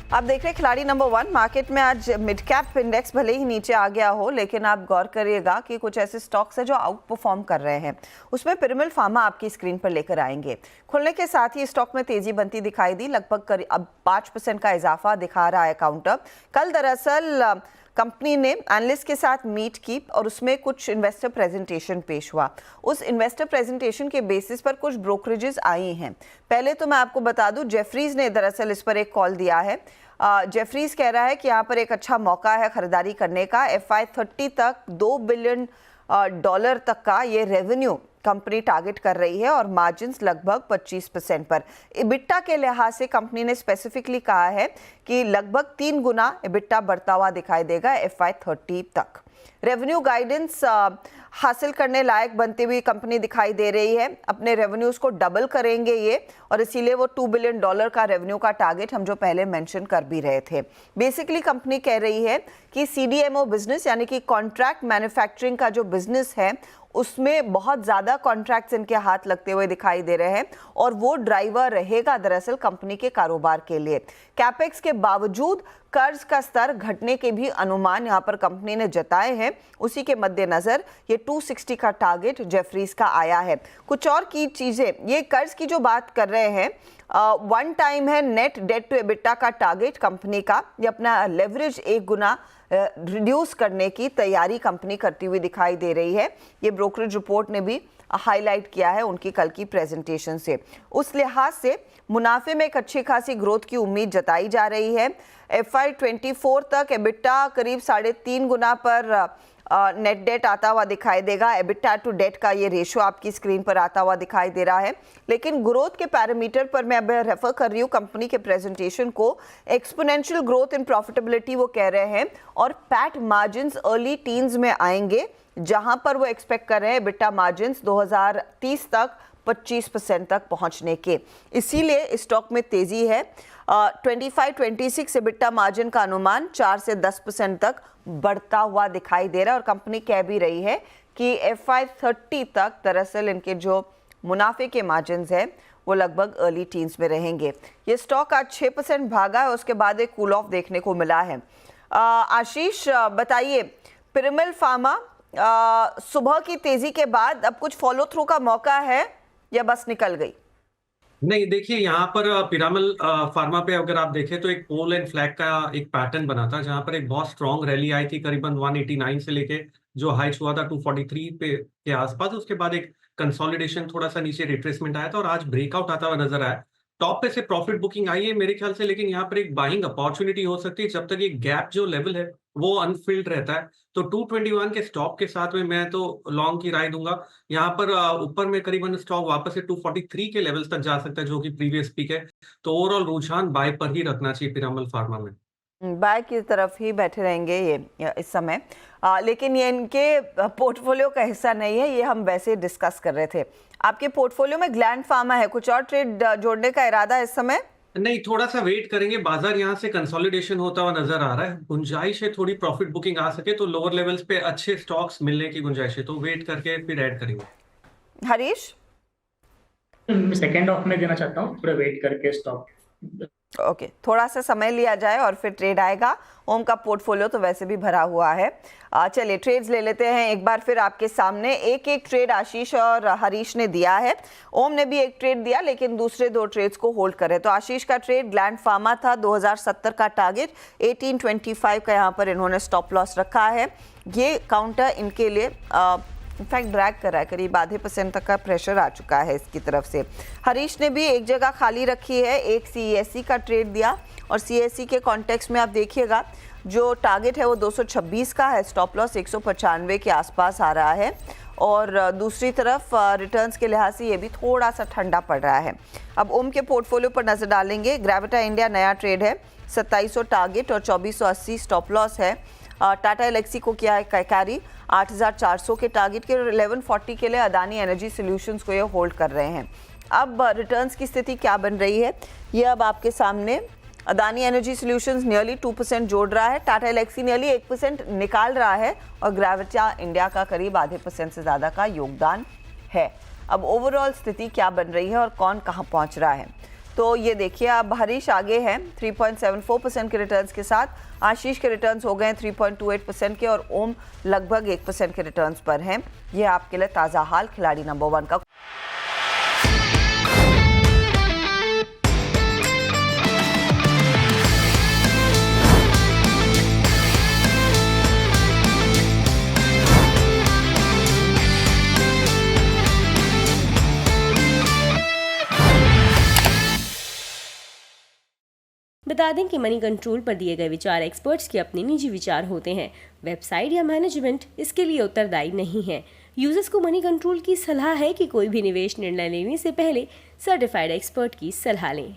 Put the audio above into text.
आप देख रहे हैं खिलाड़ी नंबर 1। मार्केट में आज मिड कैप इंडेक्स भले ही नीचे आ गया हो, लेकिन आप गौर करिएगा कि कुछ ऐसे स्टॉक्स हैं जो आउट परफॉर्म कर रहे हैं। उसमें पिरामिड फार्मा आपकी स्क्रीन पर लेकर आएंगे। खुलने के साथ ही स्टॉक में तेजी बनती दिखाई दी, लगभग अब 5% का इजाफा दिखा रहा है काउंटर। कल दरअसल कंपनी ने एनालिस्ट के साथ मीट की और उसमें कुछ इन्वेस्टर प्रेजेंटेशन पेश हुआ। उस इन्वेस्टर प्रेजेंटेशन के बेसिस पर कुछ ब्रोकरेजेस आई हैं। पहले तो मैं आपको बता दूं, जेफरीज ने दरअसल इस पर एक कॉल दिया है। जेफरीज कह रहा है कि यहाँ पर एक अच्छा मौका है खरीदारी करने का। FY30 तक $2 बिलियन तक का ये रेवेन्यू कंपनी टारगेट कर रही है और मार्जिन्स लगभग 25% पर। इबिट्टा के लिहाज से कंपनी ने स्पेसिफिकली कहा है कि लगभग 3 गुना इबिट्टा बढ़ता हुआ दिखाई देगा FY30 तक। रेवेन्यू गाइडेंस हासिल करने लायक बनती हुई कंपनी दिखाई दे रही है। अपने रेवेन्यूज को डबल करेंगे ये, और इसीलिए वो $2 बिलियन का रेवेन्यू का टारगेट हम जो पहले मेंशन कर भी रहे थे। बेसिकली कंपनी कह रही है कि CDMO बिजनेस यानी कि कॉन्ट्रैक्ट मैन्युफैक्चरिंग का जो बिजनेस है उसमें बहुत ज़्यादा कॉन्ट्रैक्ट्स इनके हाथ लगते हुए दिखाई दे रहे हैं और वो ड्राइवर रहेगा दरअसल कंपनी के कारोबार के लिए। कैपेक्स के बावजूद कर्ज का स्तर घटने के भी अनुमान यहाँ पर कंपनी ने जताए हैं। उसी के मद्देनजर ये 260 का टारगेट जेफरीज का आया है। कुछ और की चीज़ें, ये कर्ज की जो बात कर रहे हैं, 1 टाइम है नेट डेट टू एबिटा का टारगेट कंपनी का। ये अपना लेवरेज 1 गुना रिड्यूस करने की तैयारी कंपनी करती हुई दिखाई दे रही है। ये ब्रोकरेज रिपोर्ट ने भी हाईलाइट किया है उनकी कल की प्रेजेंटेशन से। उस लिहाज से मुनाफे में एक अच्छी खासी ग्रोथ की उम्मीद जताई जा रही है। FY24 तक एबिटा करीब 3.5 गुना पर नेट डेट आता हुआ दिखाई देगा। एबिटा टू डेट का ये रेशो आपकी स्क्रीन पर आता हुआ दिखाई दे रहा है। लेकिन ग्रोथ के पैरामीटर पर मैं अब रेफर कर रही हूँ कंपनी के प्रेजेंटेशन को। एक्सपोनेंशियल ग्रोथ इन प्रॉफिटेबिलिटी वो कह रहे हैं, और पैट मार्जिन्स अर्ली टीन्स में आएंगे, जहां पर वो एक्सपेक्ट कर रहे हैं एबिटा मार्जिन्स 2030 तक 25% तक पहुंचने के। इसीलिए स्टॉक में तेजी है। 25-26 एबिटा मार्जिन का अनुमान 4 से 10% तक बढ़ता हुआ दिखाई दे रहा है, और कंपनी कह भी रही है कि FY30 तक दरअसल इनके जो मुनाफे के मार्जिन्स हैं वो लगभग अर्ली टीन्स में रहेंगे। ये स्टॉक आज 6% भागा है, उसके बाद एक कूल ऑफ देखने को मिला है। आशीष बताइए, पिरामिड फार्मा सुबह की तेजी के बाद अब कुछ फॉलो थ्रू का मौका है या बस निकल गई? नहीं, देखिए यहाँ पर पिरामिड फार्मा पे अगर आप देखें तो एक पोल एंड फ्लैग का एक पैटर्न बना था, जहां पर एक बहुत स्ट्रॉन्ग रैली आई थी करीबन 189 से लेके जो हाइट हुआ था 243 पे के आसपास। उसके बाद एक कंसोलिडेशन, थोड़ा सा नीचे रिट्रेसमेंट आया था और आज ब्रेकआउट आता हुआ नजर आया। टॉप पे से प्रॉफिट बुकिंग आई है मेरे ख्याल से, लेकिन यहाँ पर एक बाइंग अपॉर्चुनिटी हो सकती है जब तक ये गैप जो लेवल है वो अनफिल्ड रहता है। तो 221 के स्टॉप के साथ में मैं तो लॉन्ग की राय दूंगा। यहाँ पर ऊपर में करीबन स्टॉक वापस से 243 के लेवल्स तक जा सकता है, जो कि प्रीवियस पीक है। तो ओवरऑल रुझान बाय पर ही रखना चाहिए पिरामिड फार्मा में। बाय की तरफ ही बैठे रहेंगे ये इस समय। लेकिन ये इनके पोर्टफोलियो का हिस्सा नहीं है, ये हम वैसे डिस्कस कर रहे थे। आपके पोर्टफोलियो में ग्लैंड फार्मा है, कुछ और ट्रेड जोड़ने का इरादा है इस समय? नहीं, थोड़ा सा वेट करेंगे। बाजार यहाँ से कंसोलिडेशन होता हुआ नजर आ रहा है। गुंजाइश है थोड़ी प्रॉफिट बुकिंग आ सके तो लोअर लेवल्स पे अच्छे स्टॉक्स मिलने की गुंजाइश है, तो वेट करके फिर ऐड करेंगे। हरीश? सेकेंड ऑफ में देना चाहता हूँ, थोड़ा वेट करके स्टॉक। ओके, थोड़ा सा समय लिया जाए और फिर ट्रेड आएगा। ओम का पोर्टफोलियो तो वैसे भी भरा हुआ है। चलिए ट्रेड्स ले लेते हैं एक बार फिर आपके सामने। एक ट्रेड आशीष और हरीश ने दिया है, ओम ने भी एक ट्रेड दिया, लेकिन दूसरे 2 ट्रेड्स को होल्ड करें। तो आशीष का ट्रेड ग्लैंड फार्मा था, 2070 का टारगेट, 1825 का यहाँ पर इन्होंने स्टॉप लॉस रखा है। ये काउंटर इनके लिए इनफैक्ट ड्रैग कर रहा है, करीब आधे % तक का प्रेशर आ चुका है इसकी तरफ से। हरीश ने भी एक जगह खाली रखी है, एक CESC का ट्रेड दिया, और CESC के कॉन्टेक्स्ट में आप देखिएगा जो टारगेट है वो 226 का है, स्टॉप लॉस 195 के आसपास आ रहा है। और दूसरी तरफ रिटर्न्स के लिहाज से ये भी थोड़ा सा ठंडा पड़ रहा है। अब ओम के पोर्टफोलियो पर नज़र डालेंगे। ग्रेविटा इंडिया नया ट्रेड है, 2700 टारगेट और 2480 स्टॉप लॉस है। टाटा एलेक्सी को किया है कैरी 8400 के टारगेट के, 1140 के लिए अदानी एनर्जी सॉल्यूशंस को ये होल्ड कर रहे हैं। अब रिटर्न्स की स्थिति क्या बन रही है ये अब आपके सामने। अदानी एनर्जी सॉल्यूशंस नियरली 2% जोड़ रहा है, टाटा एलेक्सी नियरली 1% निकाल रहा है, और ग्रेविटा इंडिया का करीब आधे % से ज़्यादा का योगदान है। अब ओवरऑल स्थिति क्या बन रही है और कौन कहाँ पहुँच रहा है, तो ये देखिए अब हरीश आगे हैं 3.74% के रिटर्न्स के साथ, आशीष के रिटर्न्स हो गए 3.28% के और ओम लगभग 1% के रिटर्न्स पर हैं। ये आपके लिए ताज़ा हाल खिलाड़ी नंबर 1 का। बता दें कि मनी कंट्रोल पर दिए गए विचार एक्सपर्ट्स के अपने निजी विचार होते हैं। वेबसाइट या मैनेजमेंट इसके लिए उत्तरदायी नहीं है। यूजर्स को मनी कंट्रोल की सलाह है कि कोई भी निवेश निर्णय लेने से पहले सर्टिफाइड एक्सपर्ट की सलाह लें।